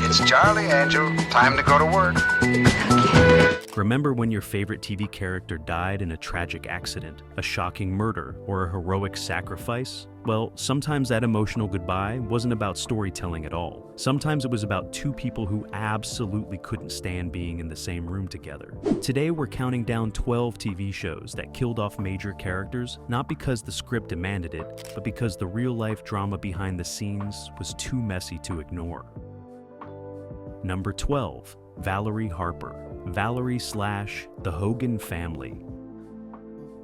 It's Charlie Angel. Time to go to work. Remember when your favorite TV character died in a tragic accident, a shocking murder, or a heroic sacrifice? Well, sometimes that emotional goodbye wasn't about storytelling at all. Sometimes it was about two people who absolutely couldn't stand being in the same room together. Today we're counting down 12 TV shows that killed off major characters, not because the script demanded it, but because the real-life drama behind the scenes was too messy to ignore. Number 12. Valerie Harper. Valerie / The Hogan Family.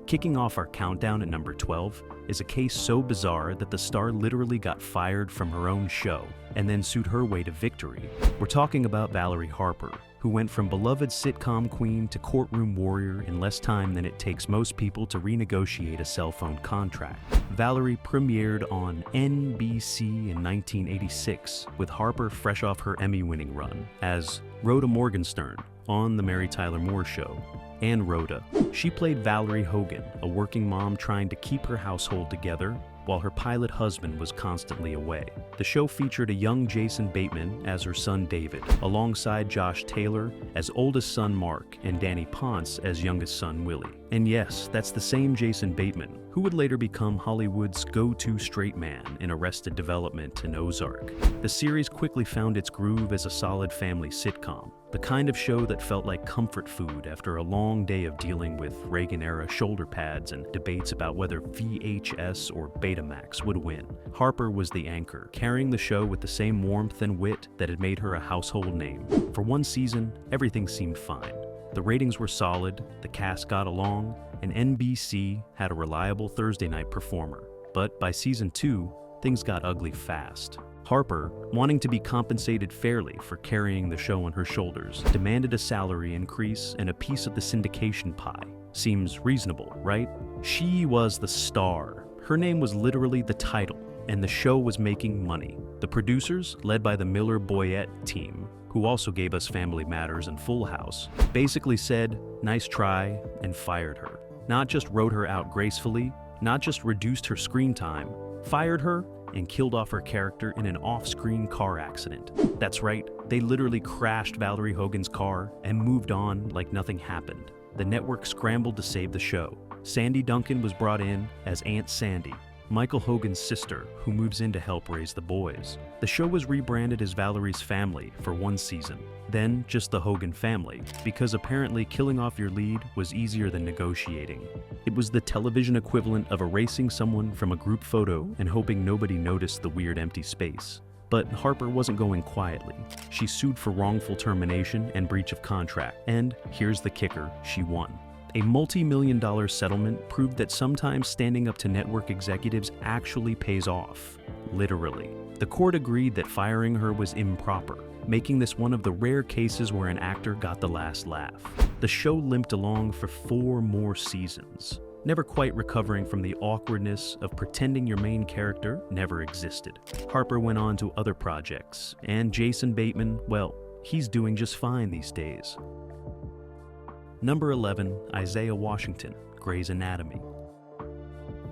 Kicking off our countdown at number 12 is a case so bizarre that the star literally got fired from her own show and then sued her way to victory. We're talking about Valerie Harper, who went from beloved sitcom queen to courtroom warrior in less time than it takes most people to renegotiate a cell phone contract. Valerie premiered on NBC in 1986, with Harper fresh off her Emmy-winning run as Rhoda Morgenstern on The Mary Tyler Moore Show. And Rhoda. She played Valerie Hogan, a working mom trying to keep her household together while her pilot husband was constantly away. The show featured a young Jason Bateman as her son David, alongside Josh Taylor as oldest son Mark and Danny Ponce as youngest son Willie. And yes, that's the same Jason Bateman, who would later become Hollywood's go-to straight man in Arrested Development and Ozark. The series quickly found its groove as a solid family sitcom, the kind of show that felt like comfort food after a long day of dealing with Reagan-era shoulder pads and debates about whether VHS or Betamax would win. Harper was the anchor, carrying the show with the same warmth and wit that had made her a household name. For one season, everything seemed fine. The ratings were solid, the cast got along, and NBC had a reliable Thursday night performer. But by season 2, things got ugly fast. Harper, wanting to be compensated fairly for carrying the show on her shoulders, demanded a salary increase and a piece of the syndication pie. Seems reasonable, right? She was the star. Her name was literally the title, and the show was making money. The producers, led by the Miller-Boyett team, who also gave us Family Matters and Full House, basically said, "Nice try," and fired her. Not just wrote her out gracefully, not just reduced her screen time, fired her and killed off her character in an off-screen car accident. That's right, they literally crashed Valerie Hogan's car and moved on like nothing happened. The network scrambled to save the show. Sandy Duncan was brought in as Aunt Sandy, Michael Hogan's sister, who moves in to help raise the boys. The show was rebranded as Valerie's Family for one season, then just the Hogan Family, because apparently killing off your lead was easier than negotiating. It was the television equivalent of erasing someone from a group photo and hoping nobody noticed the weird empty space. But Harper wasn't going quietly. She sued for wrongful termination and breach of contract, and here's the kicker, she won. A multi-million-dollar settlement proved that sometimes standing up to network executives actually pays off. Literally. The court agreed that firing her was improper, making this one of the rare cases where an actor got the last laugh. The show limped along for 4 more seasons, never quite recovering from the awkwardness of pretending your main character never existed. Harper went on to other projects, and Jason Bateman, well, he's doing just fine these days. Number 11, Isaiah Washington, Grey's Anatomy.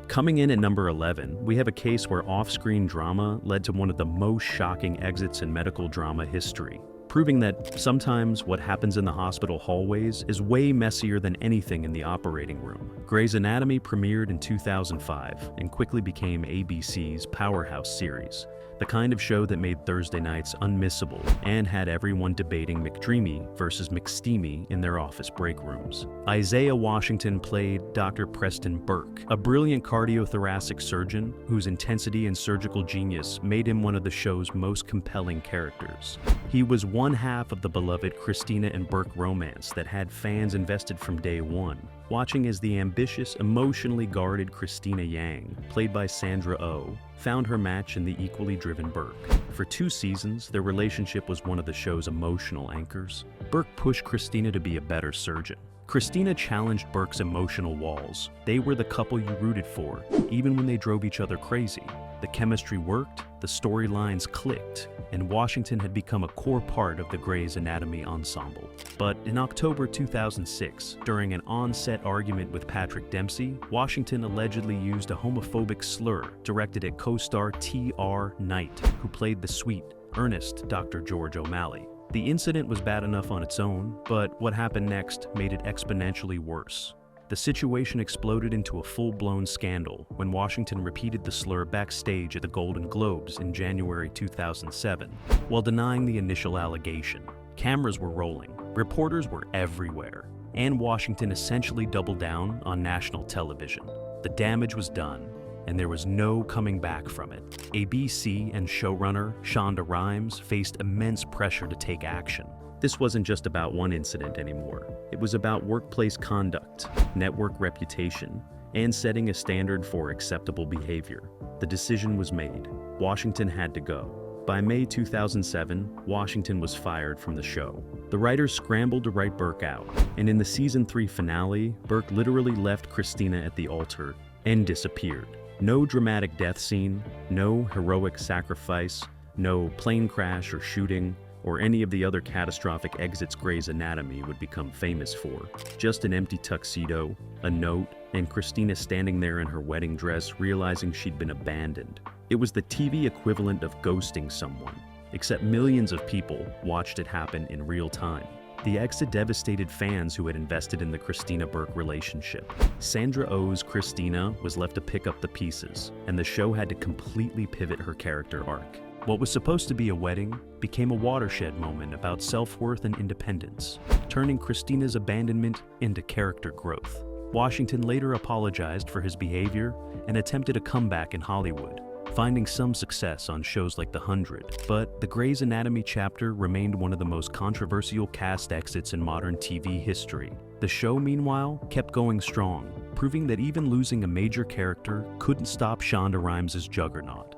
Coming in at number 11, we have a case where off-screen drama led to one of the most shocking exits in medical drama history, proving that sometimes what happens in the hospital hallways is way messier than anything in the operating room. Grey's Anatomy premiered in 2005 and quickly became ABC's powerhouse series, the kind of show that made Thursday nights unmissable and had everyone debating McDreamy versus McSteamy in their office break rooms. Isaiah Washington played Dr. Preston Burke, a brilliant cardiothoracic surgeon whose intensity and surgical genius made him one of the show's most compelling characters. He was one half of the beloved Christina and Burke romance that had fans invested from day one, watching as the ambitious, emotionally guarded Christina Yang, played by Sandra Oh, found her match in the equally driven Burke. For 2 seasons, their relationship was one of the show's emotional anchors. Burke pushed Christina to be a better surgeon. Christina challenged Burke's emotional walls. They were the couple you rooted for, even when they drove each other crazy. The chemistry worked, the storylines clicked, and Washington had become a core part of the Grey's Anatomy ensemble. But in October 2006, during an on-set argument with Patrick Dempsey, Washington allegedly used a homophobic slur directed at co-star T.R. Knight, who played the sweet, Ernest Dr. George O'Malley. The incident was bad enough on its own, but what happened next made it exponentially worse. The situation exploded into a full-blown scandal when Washington repeated the slur backstage at the Golden Globes in January 2007, while denying the initial allegation. Cameras were rolling, reporters were everywhere, and Washington essentially doubled down on national television. The damage was done, and there was no coming back from it. ABC and showrunner Shonda Rhimes faced immense pressure to take action. This wasn't just about one incident anymore. It was about workplace conduct, network reputation, and setting a standard for acceptable behavior. The decision was made. Washington had to go. By May 2007, Washington was fired from the show. The writers scrambled to write Burke out, and in the season 3 finale, Burke literally left Christina at the altar and disappeared. No dramatic death scene, no heroic sacrifice, no plane crash or shooting, or any of the other catastrophic exits Grey's Anatomy would become famous for. Just an empty tuxedo, a note, and Christina standing there in her wedding dress realizing she'd been abandoned. It was the TV equivalent of ghosting someone, except millions of people watched it happen in real time. The exit devastated fans who had invested in the Christina-Burke relationship. Sandra Oh's Christina was left to pick up the pieces, and the show had to completely pivot her character arc. What was supposed to be a wedding became a watershed moment about self-worth and independence, turning Christina's abandonment into character growth. Washington later apologized for his behavior and attempted a comeback in Hollywood, finding some success on shows like The 100. But the Grey's Anatomy chapter remained one of the most controversial cast exits in modern TV history. The show, meanwhile, kept going strong, proving that even losing a major character couldn't stop Shonda Rhimes' juggernaut.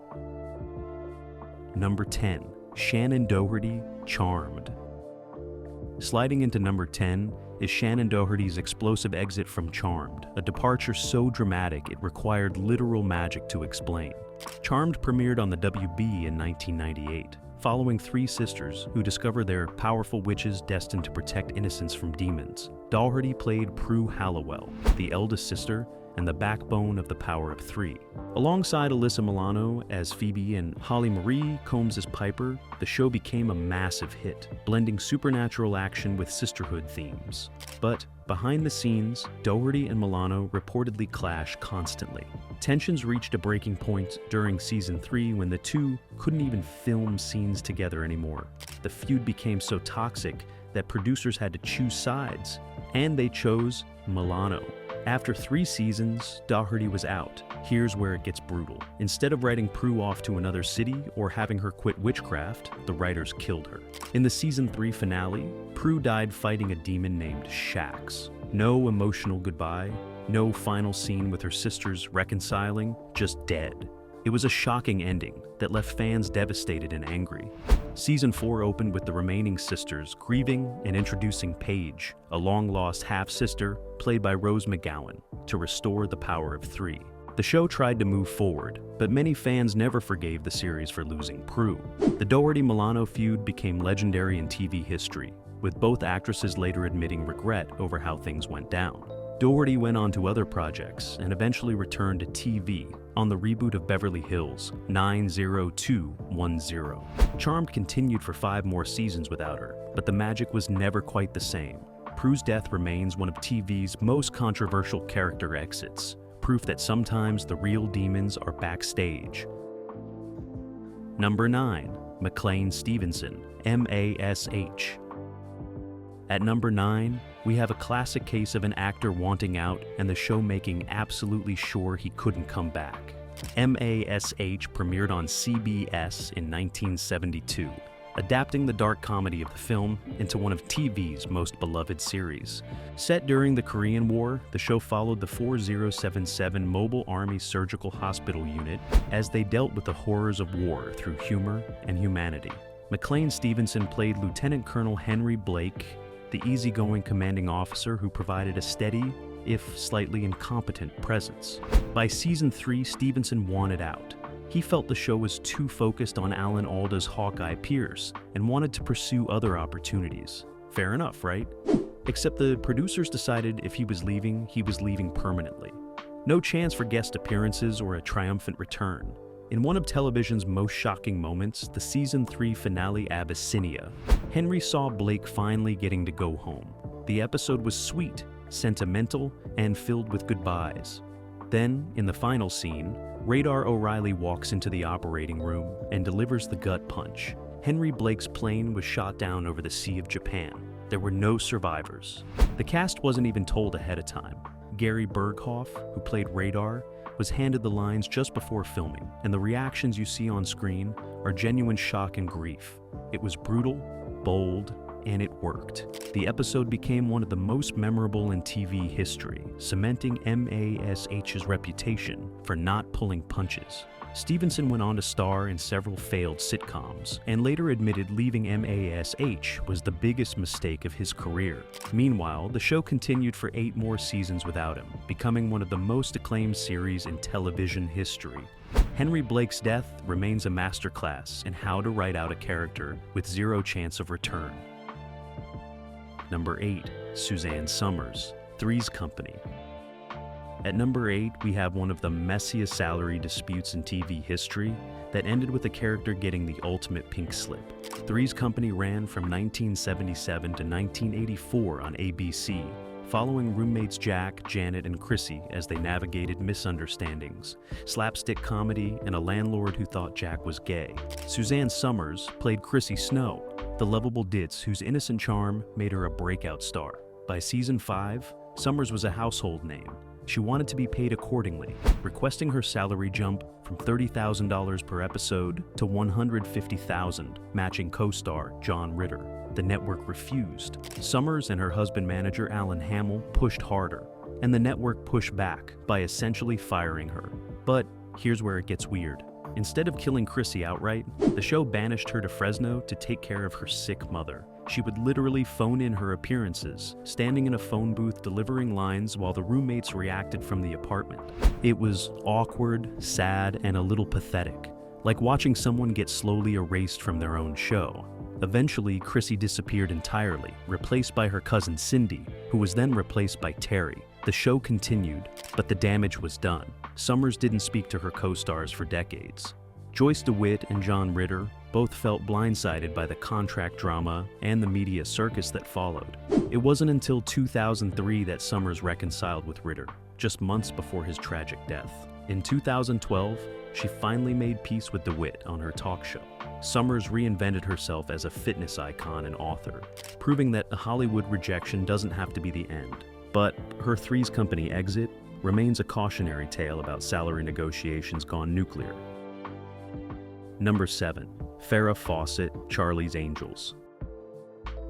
Number 10. Shannen Doherty, Charmed. Sliding into number 10 is Shannen Doherty's explosive exit from Charmed, a departure so dramatic it required literal magic to explain. Charmed premiered on the WB in 1998, following 3 sisters who discover they're powerful witches destined to protect innocents from demons. Doherty played Prue Halliwell, the eldest sister and the backbone of the Power of 3. Alongside Alyssa Milano as Phoebe and Holly Marie Combs as Piper, the show became a massive hit, blending supernatural action with sisterhood themes. But behind the scenes, Doherty and Milano reportedly clash constantly. Tensions reached a breaking point during season 3 when the two couldn't even film scenes together anymore. The feud became so toxic that producers had to choose sides, and they chose Milano. After 3 seasons, Doherty was out. Here's where it gets brutal. Instead of writing Prue off to another city or having her quit witchcraft, the writers killed her. In the season 3 finale, Prue died fighting a demon named Shax. No emotional goodbye, no final scene with her sisters reconciling, just dead. It was a shocking ending that left fans devastated and angry. Season 4 opened with the remaining sisters grieving and introducing Paige, a long-lost half-sister played by Rose McGowan, to restore the Power of 3. The show tried to move forward, but many fans never forgave the series for losing Prue. The Doherty-Milano feud became legendary in TV history, with both actresses later admitting regret over how things went down. Doherty went on to other projects and eventually returned to TV on the reboot of Beverly Hills 90210. Charmed continued for 5 more seasons without her, but the magic was never quite the same. Prue's death remains one of TV's most controversial character exits, proof that sometimes the real demons are backstage. Number 9. McLean Stevenson, MASH. At number 9, we have a classic case of an actor wanting out and the show making absolutely sure he couldn't come back. MASH premiered on CBS in 1972, adapting the dark comedy of the film into one of TV's most beloved series. Set during the Korean War, the show followed the 4077 Mobile Army Surgical Hospital Unit as they dealt with the horrors of war through humor and humanity. McLean Stevenson played Lieutenant Colonel Henry Blake, the easygoing commanding officer who provided a steady, if slightly incompetent, presence. By season 3, Stevenson wanted out. He felt the show was too focused on Alan Alda's Hawkeye Pierce and wanted to pursue other opportunities. Fair enough, right? Except the producers decided if he was leaving permanently. No chance for guest appearances or a triumphant return. In one of television's most shocking moments, the season 3 finale Abyssinia, Henry saw Blake finally getting to go home. The episode was sweet, sentimental, and filled with goodbyes. Then, in the final scene, Radar O'Reilly walks into the operating room and delivers the gut punch. Henry Blake's plane was shot down over the Sea of Japan. There were no survivors. The cast wasn't even told ahead of time. Gary Berghoff, who played Radar, was handed the lines just before filming, and the reactions you see on screen are genuine shock and grief. It was brutal, bold, and it worked. The episode became one of the most memorable in TV history, cementing MASH's reputation for not pulling punches. Stevenson went on to star in several failed sitcoms, and later admitted leaving MASH was the biggest mistake of his career. Meanwhile, the show continued for 8 more seasons without him, becoming one of the most acclaimed series in television history. Henry Blake's death remains a masterclass in how to write out a character with zero chance of return. Number 8. Suzanne Somers, Three's Company. At number 8, we have one of the messiest salary disputes in TV history that ended with a character getting the ultimate pink slip. Three's Company ran from 1977 to 1984 on ABC, following roommates Jack, Janet, and Chrissy as they navigated misunderstandings, slapstick comedy, and a landlord who thought Jack was gay. Suzanne Somers played Chrissy Snow, the lovable ditz whose innocent charm made her a breakout star. By season 5, Somers was a household name. She wanted to be paid accordingly, requesting her salary jump from $30,000 per episode to $150,000, matching co-star John Ritter. The network refused. Somers and her husband-manager Alan Hamill pushed harder, and the network pushed back by essentially firing her. But here's where it gets weird. Instead of killing Chrissy outright, the show banished her to Fresno to take care of her sick mother. She would literally phone in her appearances, standing in a phone booth delivering lines while the roommates reacted from the apartment. It was awkward, sad, and a little pathetic, like watching someone get slowly erased from their own show. Eventually, Chrissy disappeared entirely, replaced by her cousin Cindy, who was then replaced by Terry. The show continued, but the damage was done. Somers didn't speak to her co-stars for decades. Joyce DeWitt and John Ritter both felt blindsided by the contract drama and the media circus that followed. It wasn't until 2003 that Somers reconciled with Ritter, just months before his tragic death. In 2012, she finally made peace with DeWitt on her talk show. Somers reinvented herself as a fitness icon and author, proving that a Hollywood rejection doesn't have to be the end. But her Three's Company exit remains a cautionary tale about salary negotiations gone nuclear. Number 7. Farrah Fawcett, Charlie's Angels.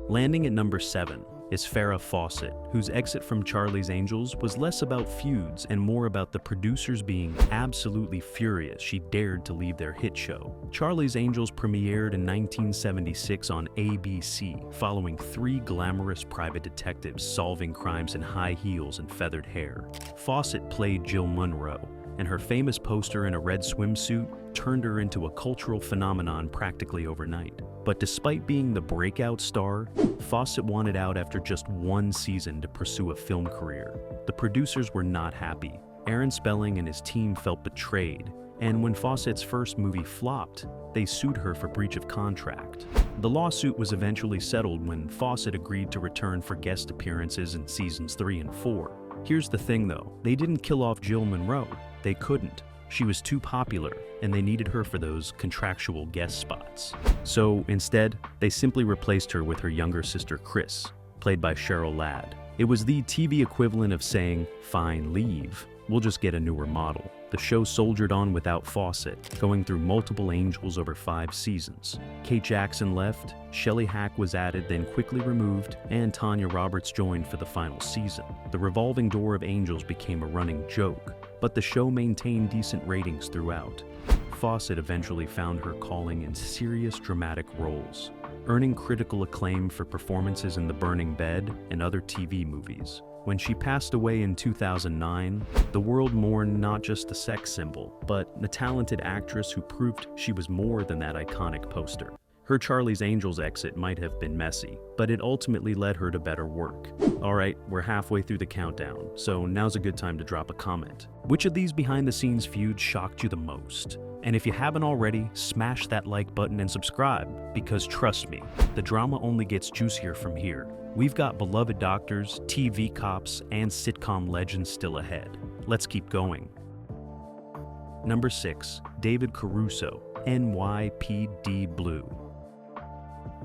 Landing at number 7 is Farrah Fawcett, whose exit from Charlie's Angels was less about feuds and more about the producers being absolutely furious she dared to leave their hit show. Charlie's Angels premiered in 1976 on ABC, following 3 glamorous private detectives solving crimes in high heels and feathered hair. Fawcett played Jill Munroe, and her famous poster in a red swimsuit turned her into a cultural phenomenon practically overnight. But despite being the breakout star, Fawcett wanted out after just 1 season to pursue a film career. The producers were not happy. Aaron Spelling and his team felt betrayed, and when Fawcett's first movie flopped, they sued her for breach of contract. The lawsuit was eventually settled when Fawcett agreed to return for guest appearances in seasons 3 and 4. Here's the thing though, they didn't kill off Jill Munroe. They couldn't. She was too popular, and they needed her for those contractual guest spots. So instead, they simply replaced her with her younger sister Chris, played by Cheryl Ladd. It was the TV equivalent of saying, "Fine, leave. We'll just get a newer model." The show soldiered on without Fawcett, going through multiple angels over 5 seasons. Kate Jackson left, Shelley Hack was added, then quickly removed, and Tanya Roberts joined for the final season. The revolving door of angels became a running joke, but the show maintained decent ratings throughout. Fawcett eventually found her calling in serious dramatic roles, earning critical acclaim for performances in The Burning Bed and other TV movies. When she passed away in 2009, the world mourned not just a sex symbol, but a talented actress who proved she was more than that iconic poster. Her Charlie's Angels exit might have been messy, but it ultimately led her to better work. Alright, we're halfway through the countdown, so now's a good time to drop a comment. Which of these behind-the-scenes feuds shocked you the most? And if you haven't already, smash that like button and subscribe, because trust me, the drama only gets juicier from here. We've got beloved doctors, TV cops, and sitcom legends still ahead. Let's keep going. Number 6, David Caruso, NYPD Blue.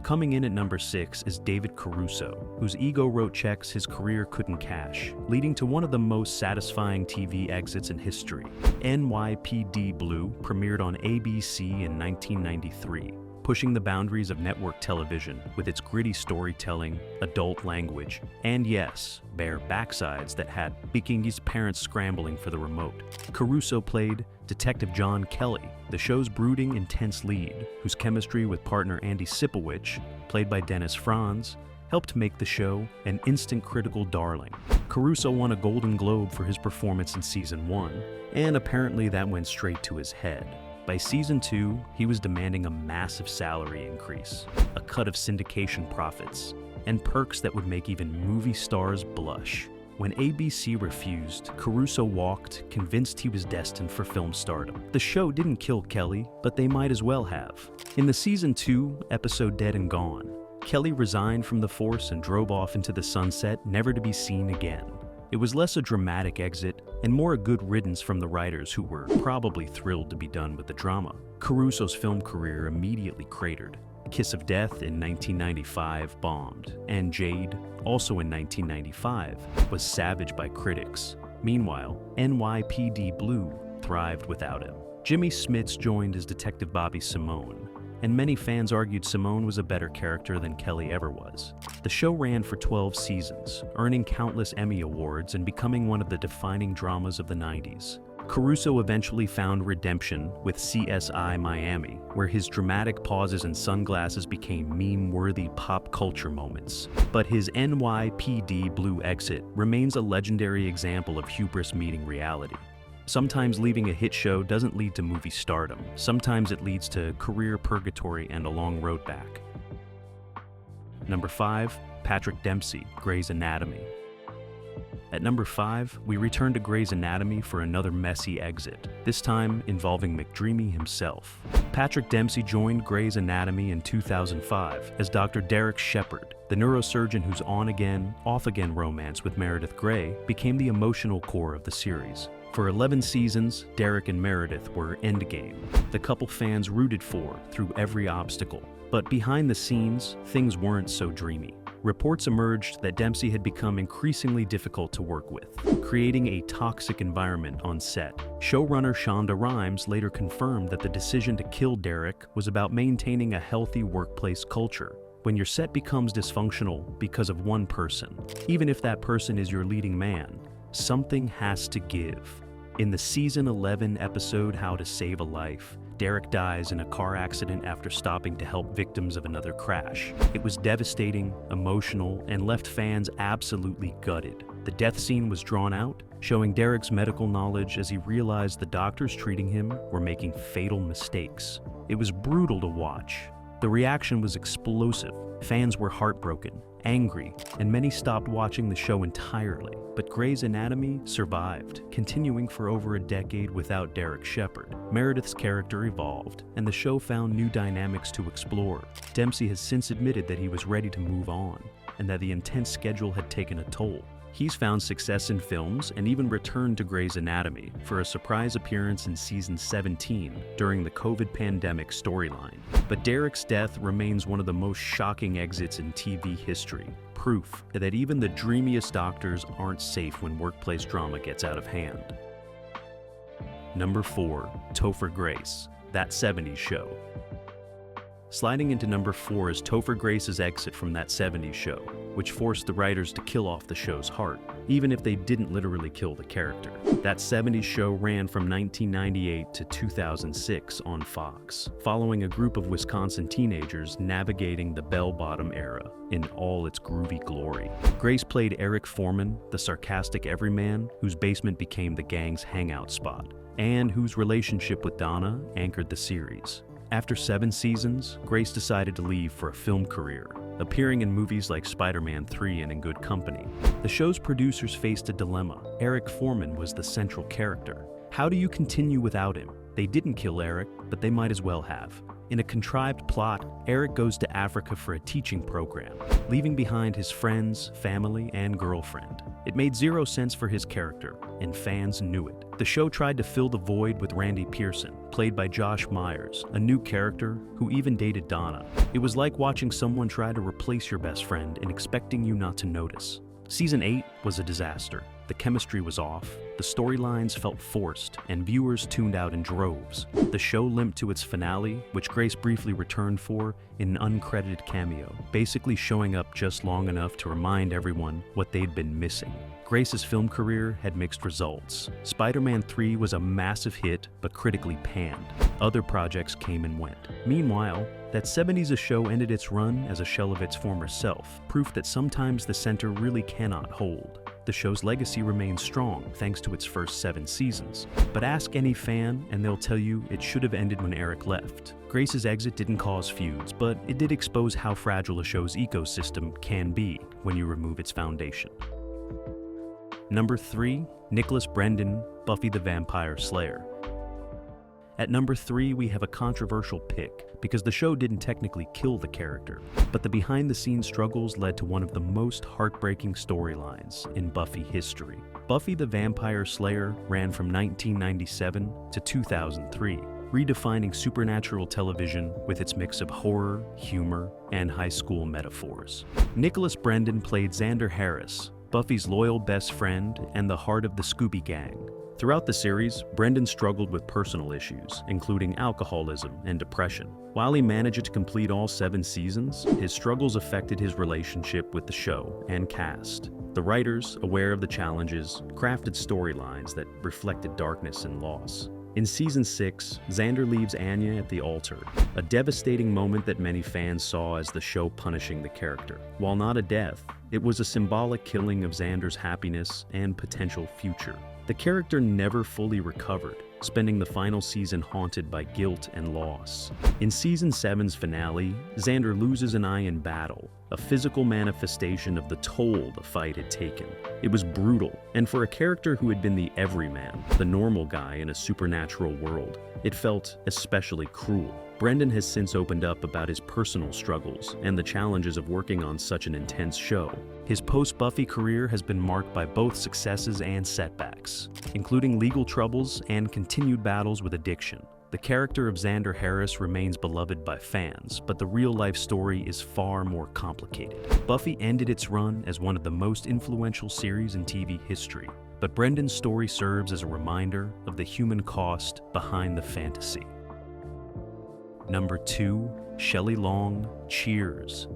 Coming in at number 6 is David Caruso, whose ego wrote checks his career couldn't cash, leading to one of the most satisfying TV exits in history. NYPD Blue premiered on ABC in 1993, pushing the boundaries of network television with its gritty storytelling, adult language, and yes, bare backsides that had Bikingi's parents scrambling for the remote. Caruso played Detective John Kelly, the show's brooding, intense lead, whose chemistry with partner Andy Sipowicz, played by Dennis Franz, helped make the show an instant critical darling. Caruso won a Golden Globe for his performance in Season 1, and apparently that went straight to his head. By Season 2, he was demanding a massive salary increase, a cut of syndication profits, and perks that would make even movie stars blush. When ABC refused, Caruso walked, convinced he was destined for film stardom. The show didn't kill Kelly, but they might as well have. In the Season 2 episode Dead and Gone, Kelly resigned from the force and drove off into the sunset, never to be seen again. It was less a dramatic exit and more a good riddance from the writers, who were probably thrilled to be done with the drama. Caruso's film career immediately cratered. Kiss of Death in 1995 bombed, and Jade, also in 1995, was savaged by critics. Meanwhile, NYPD Blue thrived without him. Jimmy Smits joined as Detective Bobby Simone, and many fans argued Simone was a better character than Kelly ever was. The show ran for 12 seasons, earning countless Emmy Awards and becoming one of the defining dramas of the 90s. Caruso eventually found redemption with CSI Miami, where his dramatic pauses and sunglasses became meme-worthy pop culture moments. But his NYPD Blue exit remains a legendary example of hubris meeting reality. Sometimes leaving a hit show doesn't lead to movie stardom. Sometimes it leads to career purgatory and a long road back. Number 5, Patrick Dempsey, Grey's Anatomy. At number 5, we return to Grey's Anatomy for another messy exit, this time involving McDreamy himself. Patrick Dempsey joined Grey's Anatomy in 2005 as Dr. Derek Shepherd, the neurosurgeon whose on-again, off-again romance with Meredith Grey became the emotional core of the series. For 11 seasons, Derek and Meredith were endgame, the couple fans rooted for through every obstacle. But behind the scenes, things weren't so dreamy. Reports emerged that Dempsey had become increasingly difficult to work with, creating a toxic environment on set. Showrunner Shonda Rhimes later confirmed that the decision to kill Derek was about maintaining a healthy workplace culture. When your set becomes dysfunctional because of one person, even if that person is your leading man, something has to give. In the Season 11 episode How to Save a Life, Derek dies in a car accident after stopping to help victims of another crash. It was devastating, emotional, and left fans absolutely gutted. The death scene was drawn out, showing Derek's medical knowledge as he realized the doctors treating him were making fatal mistakes. It was brutal to watch. The reaction was explosive. Fans were heartbroken, angry, and many stopped watching the show entirely. But Grey's Anatomy survived, continuing for over a decade without Derek Shepherd. Meredith's character evolved, and the show found new dynamics to explore. Dempsey has since admitted that he was ready to move on, and that the intense schedule had taken a toll. He's found success in films and even returned to Grey's Anatomy for a surprise appearance in Season 17 during the COVID pandemic storyline. But Derek's death remains one of the most shocking exits in TV history, proof that even the dreamiest doctors aren't safe when workplace drama gets out of hand. Number 4, Topher Grace, That 70s Show. Sliding into number 4 is Topher Grace's exit from That 70s Show, which forced the writers to kill off the show's heart, even if they didn't literally kill the character. That 70s Show ran from 1998 to 2006 on Fox, following a group of Wisconsin teenagers navigating the bell-bottom era in all its groovy glory. Grace played Eric Foreman, the sarcastic everyman whose basement became the gang's hangout spot, and whose relationship with Donna anchored the series. After 7 seasons, Grace decided to leave for a film career, appearing in movies like Spider-Man 3 and In Good Company. The show's producers faced a dilemma. Eric Foreman was the central character. How do you continue without him? They didn't kill Eric, but they might as well have. In a contrived plot, Eric goes to Africa for a teaching program, leaving behind his friends, family, and girlfriend. It made zero sense for his character, and fans knew it. The show tried to fill the void with Randy Pearson, played by Josh Myers, a new character who even dated Donna. It was like watching someone try to replace your best friend and expecting you not to notice. Season 8 was a disaster. The chemistry was off, the storylines felt forced, and viewers tuned out in droves. The show limped to its finale, which Grace briefly returned for in an uncredited cameo, basically showing up just long enough to remind everyone what they'd been missing. Grace's film career had mixed results. Spider-Man 3 was a massive hit, but critically panned. Other projects came and went. Meanwhile, that 70s show ended its run as a shell of its former self, proof that sometimes the center really cannot hold. The show's legacy remains strong thanks to its first 7 seasons. But ask any fan and they'll tell you it should have ended when Eric left. Grace's exit didn't cause feuds, but it did expose how fragile a show's ecosystem can be when you remove its foundation. Number 3, Nicholas Brendon, Buffy the Vampire Slayer. At number 3, we have a controversial pick, because the show didn't technically kill the character, but the behind-the-scenes struggles led to one of the most heartbreaking storylines in Buffy history. Buffy the Vampire Slayer ran from 1997 to 2003, redefining supernatural television with its mix of horror, humor, and high school metaphors. Nicholas Brendon played Xander Harris, Buffy's loyal best friend and the heart of the Scooby Gang. Throughout the series, Brendon struggled with personal issues, including alcoholism and depression. While he managed to complete all 7 seasons, his struggles affected his relationship with the show and cast. The writers, aware of the challenges, crafted storylines that reflected darkness and loss. In Season 6, Xander leaves Anya at the altar, a devastating moment that many fans saw as the show punishing the character. While not a death, it was a symbolic killing of Xander's happiness and potential future. The character never fully recovered, spending the final season haunted by guilt and loss. In Season 7's finale, Xander loses an eye in battle, a physical manifestation of the toll the fight had taken. It was brutal, and for a character who had been the everyman, the normal guy in a supernatural world, it felt especially cruel. Brendon has since opened up about his personal struggles and the challenges of working on such an intense show. His post-Buffy career has been marked by both successes and setbacks, including legal troubles and continued battles with addiction. The character of Xander Harris remains beloved by fans, but the real-life story is far more complicated. Buffy ended its run as one of the most influential series in TV history, but Brendon's story serves as a reminder of the human cost behind the fantasy. Number 2, Shelley Long, Cheers.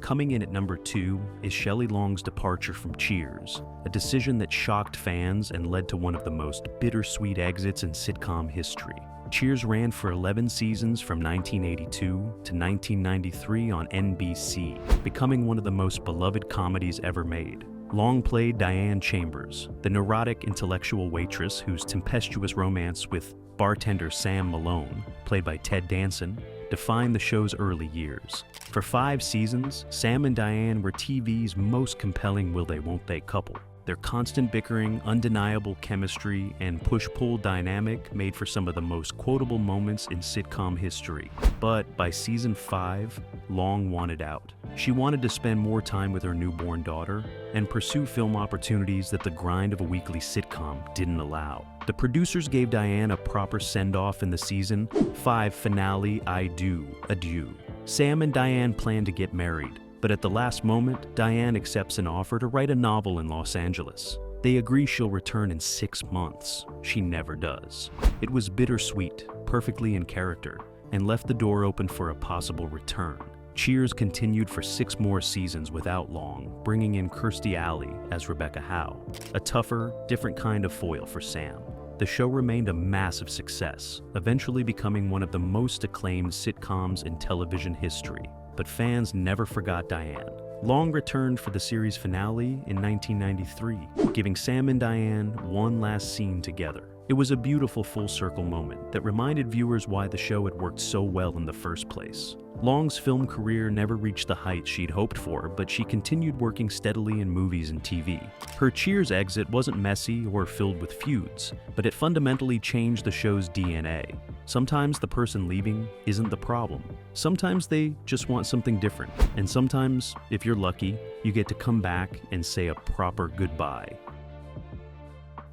Coming in at number 2 is Shelley Long's departure from Cheers, a decision that shocked fans and led to one of the most bittersweet exits in sitcom history. Cheers ran for 11 seasons from 1982 to 1993 on NBC, becoming one of the most beloved comedies ever made. Long played Diane Chambers, the neurotic intellectual waitress whose tempestuous romance with bartender Sam Malone, played by Ted Danson, defined the show's early years. For 5 seasons, Sam and Diane were TV's most compelling will-they-won't-they couple. Their constant bickering, undeniable chemistry, and push-pull dynamic made for some of the most quotable moments in sitcom history. But by season 5, Long wanted out. She wanted to spend more time with her newborn daughter and pursue film opportunities that the grind of a weekly sitcom didn't allow. The producers gave Diane a proper send-off in the season 5 finale Adieu. Sam and Diane plan to get married, but at the last moment, Diane accepts an offer to write a novel in Los Angeles. They agree she'll return in 6 months. She never does. It was bittersweet, perfectly in character, and left the door open for a possible return. Cheers continued for 6 more seasons without Long, bringing in Kirstie Alley as Rebecca Howe, a tougher, different kind of foil for Sam. The show remained a massive success, eventually becoming one of the most acclaimed sitcoms in television history. But fans never forgot Diane. Long returned for the series finale in 1993, giving Sam and Diane one last scene together. It was a beautiful full-circle moment that reminded viewers why the show had worked so well in the first place. Long's film career never reached the heights she'd hoped for, but she continued working steadily in movies and TV. Her Cheers exit wasn't messy or filled with feuds, but it fundamentally changed the show's DNA. Sometimes the person leaving isn't the problem. Sometimes they just want something different. And sometimes, if you're lucky, you get to come back and say a proper goodbye.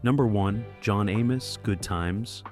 Number 1, John Amos, Good Times.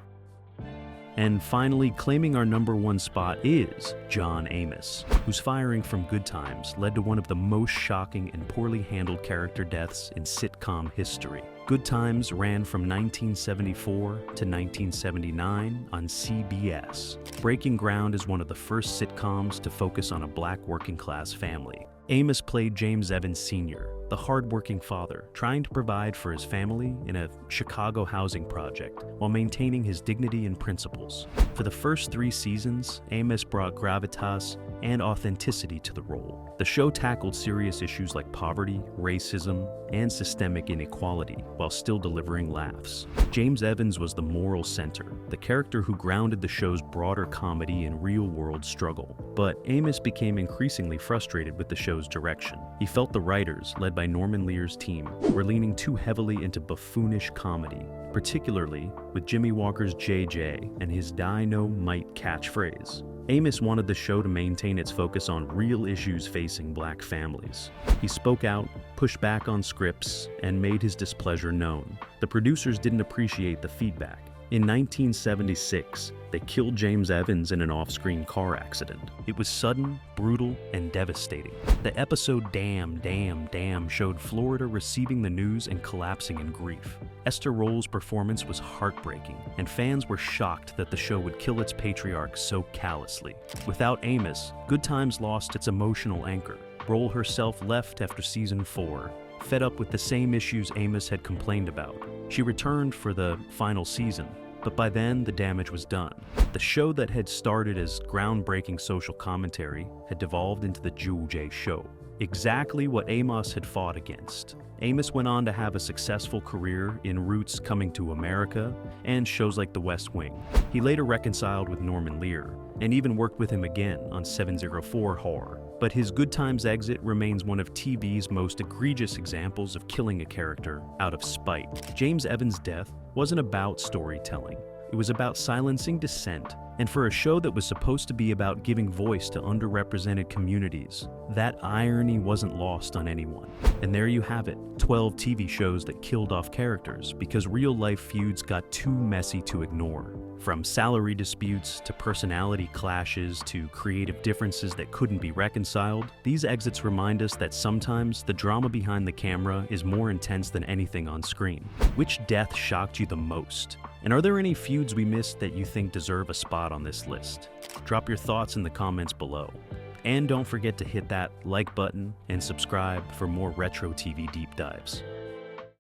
And finally, claiming our number 1 spot is John Amos, whose firing from Good Times led to one of the most shocking and poorly handled character deaths in sitcom history. Good Times ran from 1974 to 1979 on CBS, breaking ground as one of the first sitcoms to focus on a black working-class family. Amos played James Evans Sr., the hard-working father, trying to provide for his family in a Chicago housing project while maintaining his dignity and principles. For the first 3 seasons, Amos brought gravitas and authenticity to the role. The show tackled serious issues like poverty, racism, and systemic inequality while still delivering laughs. James Evans was the moral center, the character who grounded the show's broader comedy and real-world struggle. But Amos became increasingly frustrated with the show's direction. He felt the writers, led by Norman Lear's team, were leaning too heavily into buffoonish comedy, particularly with Jimmy Walker's JJ and his dynamite catchphrase. Amos wanted the show to maintain its focus on real issues facing black families. He spoke out, pushed back on scripts, and made his displeasure known. The producers didn't appreciate the feedback. In 1976, they killed James Evans in an off-screen car accident. It was sudden, brutal, and devastating. The episode Damn, Damn, Damn showed Florida receiving the news and collapsing in grief. Esther Roll's performance was heartbreaking, and fans were shocked that the show would kill its patriarch so callously. Without Amos, Good Times lost its emotional anchor. Roll herself left after season 4, fed up with the same issues Amos had complained about. She returned for the final season, but by then the damage was done. The show that had started as groundbreaking social commentary had devolved into the Jewel J Show. Exactly what Amos had fought against. Amos went on to have a successful career in Roots, Coming to America, and shows like The West Wing. He later reconciled with Norman Lear, and even worked with him again on 704 Horror. But his Good Times exit remains one of TV's most egregious examples of killing a character out of spite. James Evans' death wasn't about storytelling. It was about silencing dissent. And for a show that was supposed to be about giving voice to underrepresented communities, that irony wasn't lost on anyone. And there you have it, 12 TV shows that killed off characters because real-life feuds got too messy to ignore. From salary disputes to personality clashes to creative differences that couldn't be reconciled, these exits remind us that sometimes the drama behind the camera is more intense than anything on screen. Which death shocked you the most? And are there any feuds we missed that you think deserve a spot on this list? Drop your thoughts in the comments below. And don't forget to hit that like button and subscribe for more retro TV deep dives.